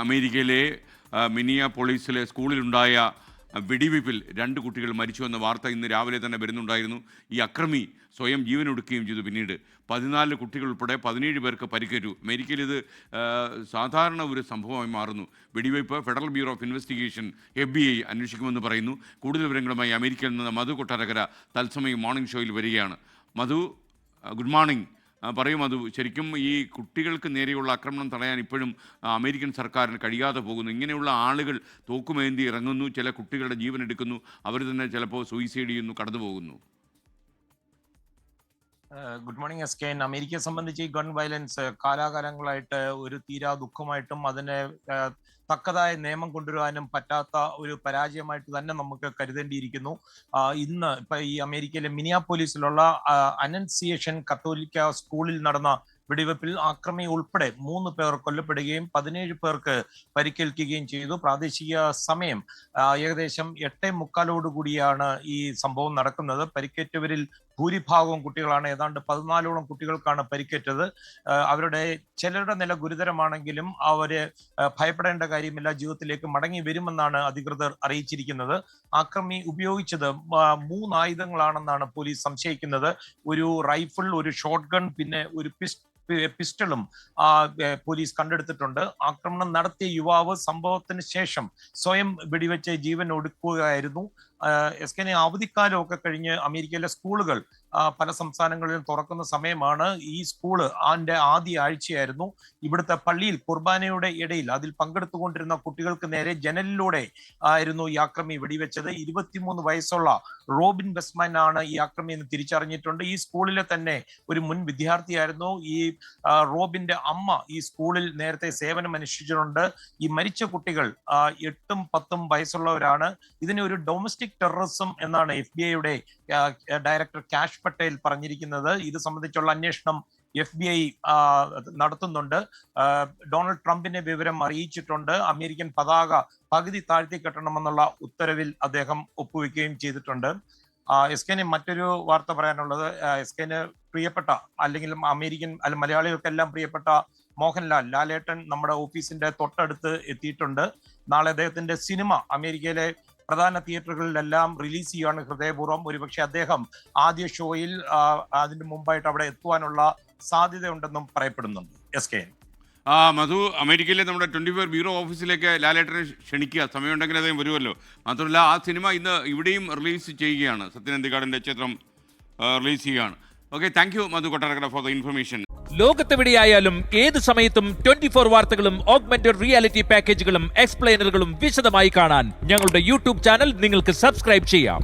അമേരിക്കയിലെ മിനിയാപോളിസിലെ സ്കൂളിലുണ്ടായ വെടിവയ്പിൽ 2 കുട്ടികൾ മരിച്ചുവെന്ന വാർത്ത ഇന്ന് രാവിലെ തന്നെ വരുന്നുണ്ടായിരുന്നു. ഈ അക്രമി സ്വയം ജീവനൊടുക്കുകയും ചെയ്തു. പിന്നീട് 14 കുട്ടികൾ ഉൾപ്പെടെ 17 പേർക്ക് പരിക്കേറ്റു. അമേരിക്കയിൽ ഇത് സാധാരണ ഒരു സംഭവമായി മാറുന്നു. വെടിവയ്പ് federal bureau of investigation FBI അന്വേഷിക്കുമെന്ന് പറയുന്നു. കൂടുതൽ വിവരങ്ങളുമായി അമേരിക്കയിൽ നിന്ന് മധു കൊട്ടാരക്കര തത്സമയം മോർണിംഗ് ഷോയിൽ വരികയാണ്. മധു, ഗുഡ് മോർണിംഗ്. പറയും അത് ശരിക്കും ഈ കുട്ടികൾക്ക് നേരെയുള്ള ആക്രമണം തടയാൻ ഇപ്പോഴും അമേരിക്കൻ സർക്കാരിന് കഴിയാതെ പോകുന്നു. ഇങ്ങനെയുള്ള ആളുകൾ തോക്കുമേന്തി ഇറങ്ങുന്നു, ചില കുട്ടികളുടെ ജീവൻ എടുക്കുന്നു, അവർ തന്നെ ചിലപ്പോൾ സൂയിസൈഡ് ചെയ്യുന്നു, കടന്നു പോകുന്നു. ഗുഡ് മോർണിംഗ് എസ്കെൻ. അമേരിക്കയെ സംബന്ധിച്ച് ഈ ഗൺ വയലൻസ് കാലാകാലങ്ങളായിട്ട് ഒരു തീരാ ദുഃഖമായിട്ടും അതിനെ തക്കതായ നിയമം കൊണ്ടുവരാനും പറ്റാത്ത ഒരു പരാജയമായിട്ട് തന്നെ നമുക്ക് കരുതേണ്ടിയിരിക്കുന്നു. ഇന്ന് ഇപ്പൊ ഈ അമേരിക്കയിലെ മിനിയാപോളിസിലുള്ള അനൻസിയേഷൻ കത്തോലിക്ക സ്കൂളിൽ നടന്ന വെടിവെപ്പിൽ ആക്രമി ഉൾപ്പെടെ 3 പേർ കൊല്ലപ്പെടുകയും 17 പേർക്ക് പരിക്കേൽക്കുകയും ചെയ്തു. പ്രാദേശിക സമയം ഏകദേശം 8:45 കൂടിയാണ് ഈ സംഭവം നടക്കുന്നത്. പരിക്കേറ്റവരിൽ ഭൂരിഭാഗവും കുട്ടികളാണ്. ഏതാണ്ട് 14ഓളം കുട്ടികൾക്കാണ് പരിക്കേറ്റത്. അവരുടെ ചിലരുടെ നില ഗുരുതരമാണെങ്കിലും അവര് ഭയപ്പെടേണ്ട കാര്യമില്ല, ജീവിതത്തിലേക്ക് മടങ്ങി വരുമെന്നാണ് അധികൃതർ അറിയിച്ചിരിക്കുന്നത്. ആക്രമി ഉപയോഗിച്ചത് 3 ആയുധങ്ങളാണെന്നാണ് പോലീസ് സംശയിക്കുന്നത്. ഒരു റൈഫിൾ, ഒരു ഷോട്ട് ഗൺ, പിന്നെ ഒരു പിസ്റ്റളും പോലീസ് കണ്ടെടുത്തിട്ടുണ്ട്. ആക്രമണം നടത്തിയ യുവാവ് സംഭവത്തിന് ശേഷം സ്വയം വെടിവെച്ച് ജീവൻ ഒടുക്കുകയായിരുന്നു. എസ്കെനെ അവധിക്കാലമൊക്കെ കഴിഞ്ഞ് അമേരിക്കയിലെ സ്കൂളുകൾ പല സംസ്ഥാനങ്ങളിലും തുറക്കുന്ന സമയമാണ്. ഈ സ്കൂള് അതിന്റെ ആദ്യ ആഴ്ചയായിരുന്നു. ഇവിടുത്തെ പള്ളിയിൽ കുർബാനയുടെ ഇടയിൽ അതിൽ പങ്കെടുത്തുകൊണ്ടിരുന്ന കുട്ടികൾക്ക് നേരെ ജനലിലൂടെ ആയിരുന്നു ഈ ആക്രമി വെടിവെച്ചത്. 23 വയസ്സുള്ള റോബിൻ വെസ്മാൻ ആണ് ഈ ആക്രമി എന്ന് തിരിച്ചറിഞ്ഞിട്ടുണ്ട്. ഈ സ്കൂളിലെ തന്നെ ഒരു മുൻ വിദ്യാർത്ഥിയായിരുന്നു. ഈ റോബിന്റെ അമ്മ ഈ സ്കൂളിൽ നേരത്തെ സേവനം അനുഷ്ഠിച്ചിട്ടുണ്ട്. ഈ മരിച്ച കുട്ടികൾ 8ഉം 10ഉം വയസ്സുള്ളവരാണ്. ഇതിനെ ഒരു ഡൊമസ്റ്റിക് ടെററിസം എന്നാണ് FBI-യുടെ ഡയറക്ടർ കാഷ് പട്ടേൽ പറഞ്ഞിരിക്കുന്നത്. ഇത് സംബന്ധിച്ചുള്ള അന്വേഷണം FBI നടത്തുന്നുണ്ട്. ഡൊണാൾഡ് ട്രംപിനെ വിവരം അറിയിച്ചിട്ടുണ്ട്. അമേരിക്കൻ പതാക പകുതി താഴ്ത്തി കെട്ടണമെന്നുള്ള ഉത്തരവിൽ അദ്ദേഹം ഒപ്പുവെക്കുകയും ചെയ്തിട്ടുണ്ട്. എസ്കെന് മറ്റൊരു വാർത്ത പറയാനുള്ളത്, എസ്കെന് പ്രിയപ്പെട്ട അല്ലെങ്കിൽ അമേരിക്കൻ മലയാളികൾക്കെല്ലാം പ്രിയപ്പെട്ട മോഹൻലാൽ ലാലേട്ടൻ നമ്മുടെ ഓഫീസിന്റെ തൊട്ടടുത്ത് എത്തിയിട്ടുണ്ട്. നാളെ അദ്ദേഹത്തിന്റെ സിനിമ അമേരിക്കയിലെ പ്രധാന തിയേറ്ററുകളിലെല്ലാം റിലീസ് ചെയ്യുകയാണ് ഹൃദയപൂർവ്വം. ഒരുപക്ഷെ അദ്ദേഹം ആദ്യ ഷോയിൽ അതിന് മുമ്പായിട്ട് അവിടെ എത്തുവാനുള്ള സാധ്യതയുണ്ടെന്നും പറയപ്പെടുന്നുണ്ട്. എസ്കെ മധു, അമേരിക്കയിലെ നമ്മുടെ 24 ബ്യൂറോ ഓഫീസിലേക്ക് ലാലേട്ടനെ ക്ഷണിക്കുക, സമയമുണ്ടെങ്കിൽ അദ്ദേഹം വരുമല്ലോ. മാത്രമല്ല ആ സിനിമ ഇന്ന് ഇവിടെയും റിലീസ് ചെയ്യുകയാണ്. സത്യൻ അന്തിക്കാടിൻ്റെ ചിത്രം റിലീസ് ചെയ്യുകയാണ്. Okay, thank you Madhu Kottarakkara for the information. ലോകത്തെവിടെയായാലും ഏത് സമയത്തും 24 വാർത്തകളും ഓഗ്മെന്റഡ് റിയാലിറ്റി പാക്കേജുകളും എക്സ്പ്ലെയിനറുകളും വിശദമായി കാണാൻ ഞങ്ങളുടെ യൂട്യൂബ് ചാനൽ നിങ്ങൾക്ക് സബ്സ്ക്രൈബ് ചെയ്യാം.